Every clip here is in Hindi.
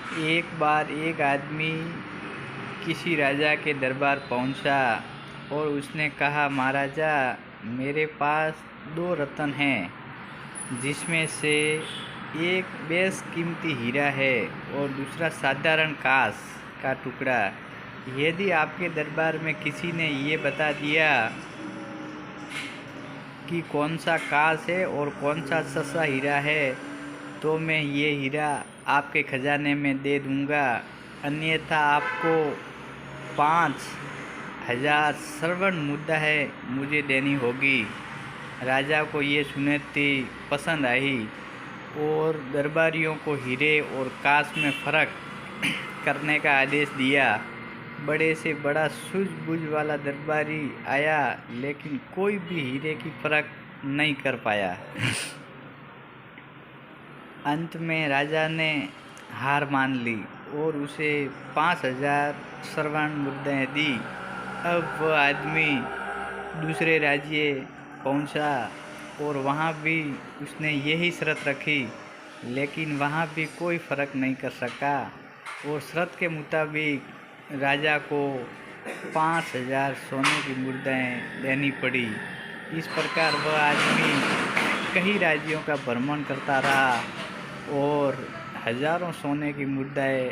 एक बार एक आदमी किसी राजा के दरबार पहुंचा और उसने कहा, महाराजा, मेरे पास 2 रत्न हैं, जिसमें से एक बेशकीमती हीरा है और दूसरा साधारण कांस का टुकड़ा। यदि आपके दरबार में किसी ने ये बता दिया कि कौन सा कांस है और कौन सा सस्ता हीरा है, तो मैं ये हीरा आपके खजाने में दे दूंगा, अन्यथा आपको 5,000 स्वर्ण मुद्राएं मुझे देनी होगी। राजा को ये सुनते पसंद आई और दरबारियों को हीरे और कांस में फ़र्क करने का आदेश दिया। बड़े से बड़ा सूझबूझ वाला दरबारी आया, लेकिन कोई भी हीरे की फ़र्क नहीं कर पाया। अंत में राजा ने हार मान ली और उसे 5,000 स्वर्ण मुद्राएं दी। अब वह आदमी दूसरे राज्य पहुंचा और वहां भी उसने यही शर्त रखी, लेकिन वहां भी कोई फ़र्क नहीं कर सका और शर्त के मुताबिक राजा को 5,000 सोने की मुद्राएं देनी पड़ी। इस प्रकार वह आदमी कई राज्यों का भ्रमण करता रहा और हज़ारों सोने की मुद्राएं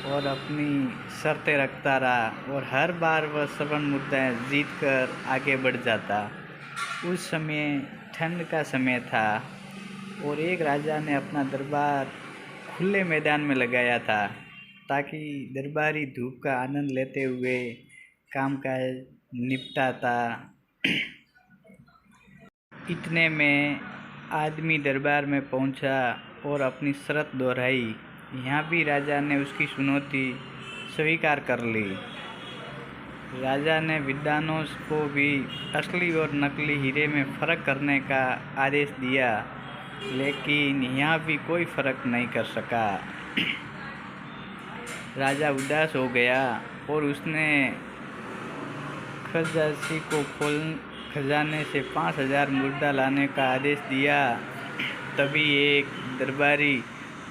और अपनी शर्तें रखता रहा और हर बार वह स्वर्ण मुद्राएं जीत कर आगे बढ़ जाता। उस समय ठंड का समय था और एक राजा ने अपना दरबार खुले मैदान में लगाया था, ताकि दरबारी धूप का आनंद लेते हुए कामकाज निपटाता। इतने में आदमी दरबार में पहुंचा और अपनी शर्त दोहराई। यहाँ भी राजा ने उसकी चुनौती स्वीकार कर ली। राजा ने विद्वानों को भी असली और नकली हीरे में फ़र्क करने का आदेश दिया, लेकिन यहाँ भी कोई फ़र्क नहीं कर सका। राजा उदास हो गया और उसने खजांची को खजाने से 5,000 मुद्रा लाने का आदेश दिया। तभी एक दरबारी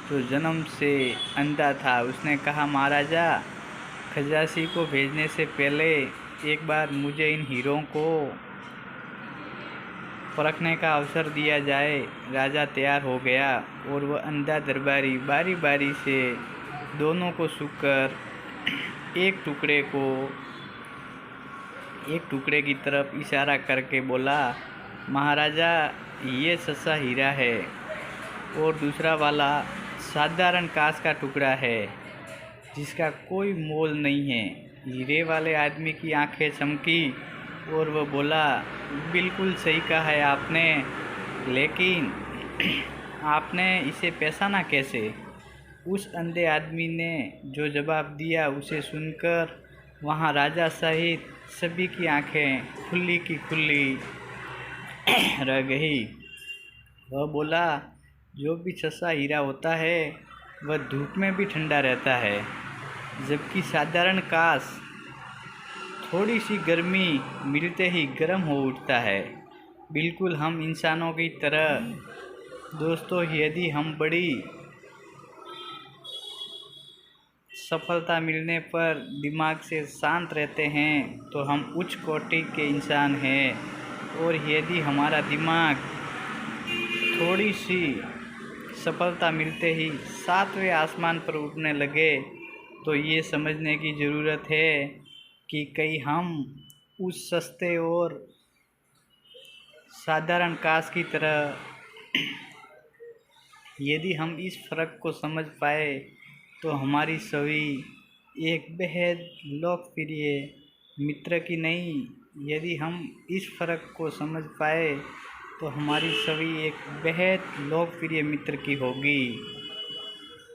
जो जन्म से अंधा था, उसने कहा, महाराजा, खजांची को भेजने से पहले एक बार मुझे इन हीरों को परखने का अवसर दिया जाए। राजा तैयार हो गया और वह अंधा दरबारी बारी बारी से दोनों को छूकर एक टुकड़े की तरफ इशारा करके बोला, महाराजा, ये सस्ता हीरा है और दूसरा वाला साधारण कांच का टुकड़ा है, जिसका कोई मोल नहीं है। हीरे वाले आदमी की आंखें चमकी और वह बोला, बिल्कुल सही कहा है आपने, लेकिन आपने इसे पहचाना कैसे? उस अंधे आदमी ने जो जवाब दिया, उसे सुनकर वहाँ राजा सहित सभी की आंखें खुली की खुली रह गई। वह बोला, जो भी सस्ता हीरा होता है वह धूप में भी ठंडा रहता है, जबकि साधारण कांच थोड़ी सी गर्मी मिलते ही गर्म हो उठता है। बिल्कुल हम इंसानों की तरह। दोस्तों, यदि हम बड़ी सफलता मिलने पर दिमाग से शांत रहते हैं तो हम उच्च कोटि के इंसान हैं, और यदि हमारा दिमाग थोड़ी सी सफलता मिलते ही 7वें आसमान पर उड़ने लगे, तो ये समझने की ज़रूरत है कि कहीं हम उस सस्ते और साधारण कांच की तरह। यदि हम इस फ़र्क को समझ पाए तो हमारी छवि एक बेहद लोकप्रिय मित्र की नहीं, यदि हम इस फ़र्क को समझ पाए तो हमारी छवि एक बेहद लोकप्रिय मित्र की होगी।